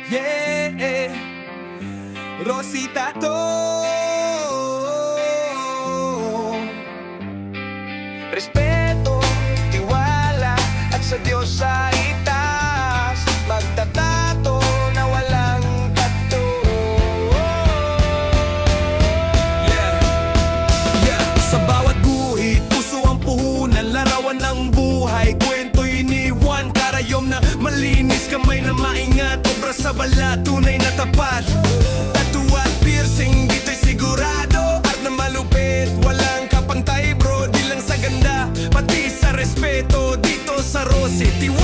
Yeah, Rosita to. Respeto, tiwala, at sa Diyos sa itaas. Magtatato na walang tato. Yeah, sa bawat guhit, puso ang puhunan, larawan ng buhay, kwento iniwan, karayom na malinis, kamay na maingat, obra sa balat, tunay na tapat. Tattoo at piercing, dito'y sigurado, art na malupit, walang kapantay bro, di lang sa ganda, pati sa respeto, dito sa Rosita.